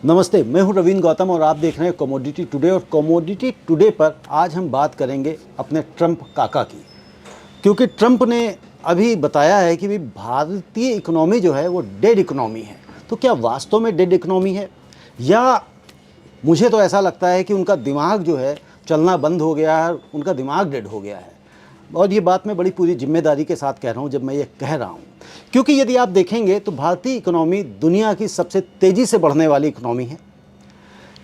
नमस्ते, मैं हूं रवींद्र गौतम और आप देख रहे हैं कमोडिटी टुडे। और कमोडिटी टुडे पर आज हम बात करेंगे अपने ट्रंप काका की, क्योंकि ट्रंप ने अभी बताया है कि भी भारतीय इकोनॉमी जो है वो डेड इकोनॉमी है। तो क्या वास्तव में डेड इकोनॉमी है, या मुझे तो ऐसा लगता है कि उनका दिमाग जो है चलना बंद हो गया है, उनका दिमाग डेड हो गया है। और ये बात मैं बड़ी पूरी जिम्मेदारी के साथ कह रहा हूँ जब मैं ये कह रहा हूँ, क्योंकि यदि आप देखेंगे तो भारतीय इकोनॉमी दुनिया की सबसे तेज़ी से बढ़ने वाली इकोनॉमी है।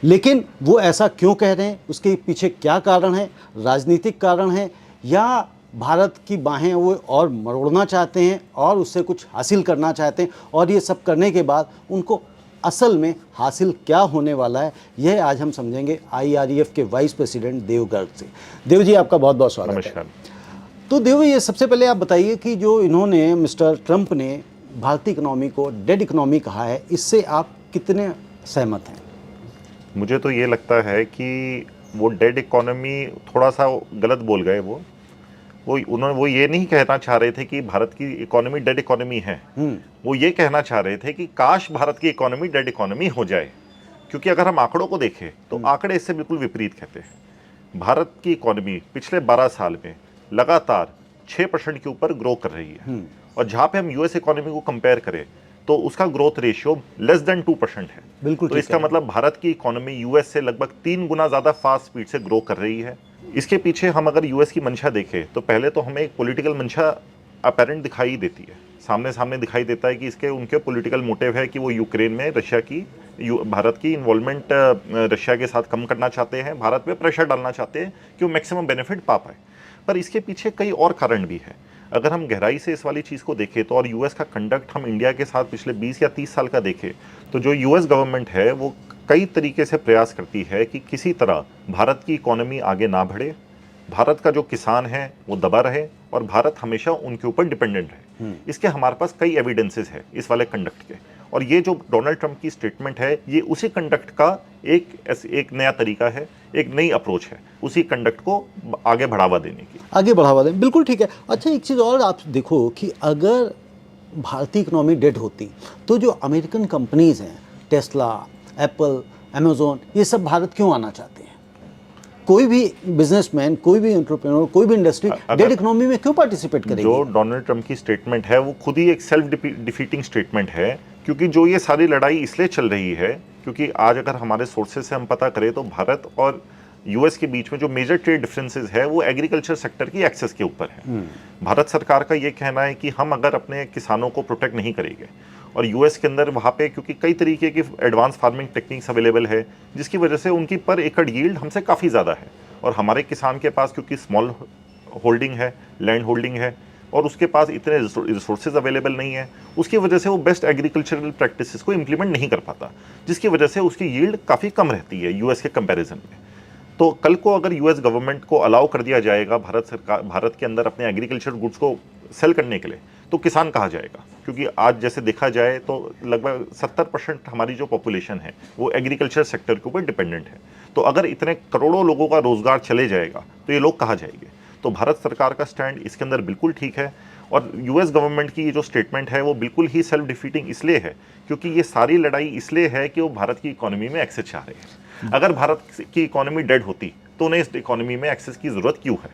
लेकिन वो ऐसा क्यों कह रहे हैं, उसके पीछे क्या कारण है? राजनीतिक कारण है, या भारत की बाहें वो और मरोड़ना चाहते हैं और उससे कुछ हासिल करना चाहते हैं? और ये सब करने के बाद उनको असल में हासिल क्या होने वाला है, यह आज हम समझेंगे IREF के वाइस प्रेसिडेंट देव गर्ग से। देव जी, आपका बहुत बहुत स्वागत है। नमस्कार। तो देव, ये सबसे पहले आप बताइए कि जो इन्होंने मिस्टर ट्रंप ने भारतीय इकोनॉमी को डेड इकोनॉमी कहा है, इससे आप कितने सहमत हैं? मुझे तो ये लगता है कि वो डेड इकोनॉमी थोड़ा सा गलत बोल गए। वो ये नहीं कहना चाह रहे थे कि भारत की इकोनॉमी डेड इकोनॉमी है। वो ये कहना चाह रहे थे कि काश भारत की इकोनॉमी डेड इकोनॉमी हो जाए, क्योंकि अगर हम आंकड़ों को देखें तो आंकड़े इससे बिल्कुल विपरीत कहते हैं। भारत की इकोनॉमी पिछले 12 साल में लगातार 6% के ऊपर ग्रो कर रही है, और जहां पे हम यूएस इकोनॉमी को कंपेयर करें तो उसका ग्रोथ रेशियो लेस देन 2% है। बिल्कुल। तो इसका मतलब भारत की इकोनॉमी यूएस से लगभग 3 गुना ज्यादा फास्ट स्पीड से ग्रो कर रही है। इसके पीछे हम अगर यूएस की मंशा देखें तो पहले तो हमें एक पॉलिटिकल मंशा अपेरेंट दिखाई देती है, सामने दिखाई देता है कि इसके उनके पॉलिटिकल मोटिव है कि वो यूक्रेन में भारत की इन्वॉल्वमेंट रशिया के साथ कम करना चाहते हैं, भारत पे प्रेशर डालना चाहते हैं कि वो मैक्सिमम बेनिफिट पा पाए। पर इसके पीछे कई और कारण भी हैं। अगर हम गहराई से इस वाली चीज़ को देखें तो, और यूएस का कंडक्ट हम इंडिया के साथ पिछले 20 या 30 साल का देखें, तो जो यूएस गवर्नमेंट है वो कई तरीके से प्रयास करती है कि किसी तरह भारत की इकोनॉमी आगे ना बढ़े, भारत का जो किसान है वो दबा रहे और भारत हमेशा उनके ऊपर डिपेंडेंट रहे। इसके हमारे पास कई एविडेंसेस है इस वाले कंडक्ट के, और ये जो डोनाल्ड ट्रंप की स्टेटमेंट है ये उसी कंडक्ट का एक नया तरीका है, एक नई अप्रोच है उसी कंडक्ट को आगे बढ़ावा देने की। आगे बढ़ावा दें, बिल्कुल ठीक है। अच्छा, एक चीज़ और आप देखो कि अगर भारतीय इकोनॉमी डेड होती तो जो अमेरिकन कंपनीज हैं, टेस्ला, एप्पल, अमेजोन, ये सब भारत क्यों आना चाहते हैं? कोई भी बिजनेसमैन, कोई भी एंटरप्रेन्योर, कोई भी इंडस्ट्री डेड इकोनॉमी में क्यों पार्टिसिपेट करेगी? जो डोनाल्ड ट्रंप की स्टेटमेंट है वो खुद ही एक सेल्फ डिफीटिंग स्टेटमेंट है, क्योंकि जो ये सारी लड़ाई इसलिए चल रही है क्योंकि आज अगर हमारे सोर्सेज से हम पता करें तो भारत और यूएस के बीच में जो मेजर ट्रेड डिफरेंसेस है वो एग्रीकल्चर सेक्टर की एक्सेस के ऊपर है। भारत सरकार का ये कहना है कि हम अगर अपने किसानों को प्रोटेक्ट नहीं करेंगे, और यूएस के अंदर वहाँ पे क्योंकि कई तरीके की एडवांस फार्मिंग टेक्निक्स अवेलेबल है जिसकी वजह से उनकी पर एकड़ यील्ड हमसे काफ़ी ज़्यादा है, और हमारे किसान के पास क्योंकि स्मॉल होल्डिंग है, लैंड होल्डिंग है, और उसके पास इतने रिसोर्सेज अवेलेबल नहीं है, उसकी वजह से वो बेस्ट एग्रीकल्चरल प्रैक्टिसेस को इंप्लीमेंट नहीं कर पाता, जिसकी वजह से उसकी यील्ड काफ़ी कम रहती है यूएस के कंपैरिजन में। तो कल को अगर यूएस गवर्नमेंट को अलाउ कर दिया जाएगा भारत के अंदर अपने एग्रीकल्चर गुड्स को सेल करने के लिए, तो किसान कहाँ जाएगा? क्योंकि आज जैसे देखा जाए तो लगभग 70% हमारी जो पॉपुलेशन है वो एग्रीकल्चर सेक्टर के ऊपर डिपेंडेंट है। तो अगर इतने करोड़ों लोगों का रोजगार चले जाएगा तो ये लोग कहाँ जाएंगे? तो भारत सरकार का स्टैंड इसके अंदर बिल्कुल ठीक है, और यूएस गवर्नमेंट की ये जो स्टेटमेंट है वो बिल्कुल ही सेल्फ डिफीटिंग इसलिए है क्योंकि ये सारी लड़ाई इसलिए है कि वो भारत की इकोनॉमी में एक्सेस चाह रहे हैं। अगर भारत की इकोनॉमी डेड होती तो उन्हें इस इकोनॉमी में एक्सेस की जरूरत क्यों है?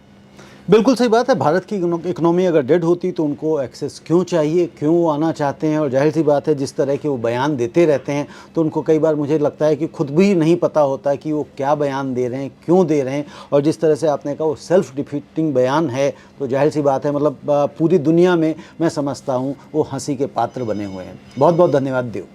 बिल्कुल सही बात है। भारत की इकोनॉमी अगर डेड होती तो उनको एक्सेस क्यों चाहिए, क्यों वो आना चाहते हैं? और जाहिर सी बात है, जिस तरह के वो बयान देते रहते हैं तो उनको कई बार मुझे लगता है कि खुद भी नहीं पता होता कि वो क्या बयान दे रहे हैं, क्यों दे रहे हैं। और जिस तरह से आपने कहा वो सेल्फ डिफीटिंग बयान है, तो जाहिर सी बात है मतलब पूरी दुनिया में मैं समझता हूँ वो हंसी के पात्र बने हुए हैं। बहुत बहुत धन्यवाद देव।